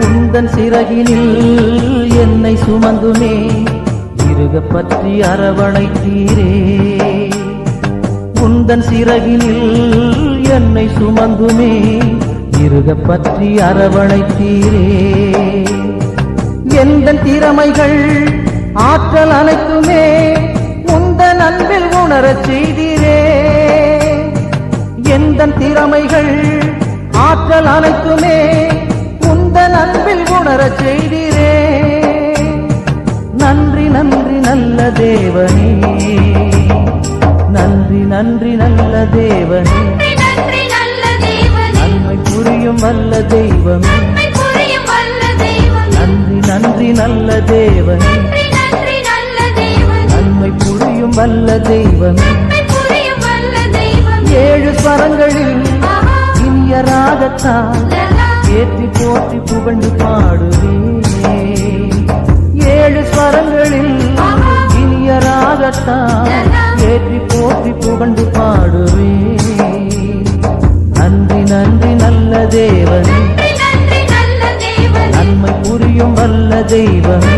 உந்தன் சிறகினில் என்னை சுமந்துமே இருக பற்றி அரவணைத்தீரே. உந்தன் சிறகினில் என்னை சுமந்துமே இருக பற்றி அரவணைத்தீரே. எந்தன் திறமைகள் ஆற்றல் அனைத்துமே உந்தன் அன்பில் உணரச் செய்தீரே. எந்தன் திறமைகள் ஆற்றல் அனைத்துமே உந்தன் அன்பில் உணரச் செய்தீரே. நன்றி நன்றி நல்ல தேவனே, நன்றி நன்றி நல்ல தேவனே, நன்மை புரியும் வல்ல தெய்வமே. நன்றி நன்றி நல்ல தேவனே, நன்மை புரியும் வல்ல தெய்வமே. ஏழு ஸ்வரங்களில் இனிய ராகத்தால் ஏற்றி போற்றி புகழ்ந்து பாடுவே. ஏழு ஸ்வரங்களில் இனிய ராகத்தால் ஏற்றி போற்றி புகழ்ந்து பாடுவே. நன்றி நன்றி நல்ல தேவனே, நன்மை புரியும் வல்ல தெய்வமே.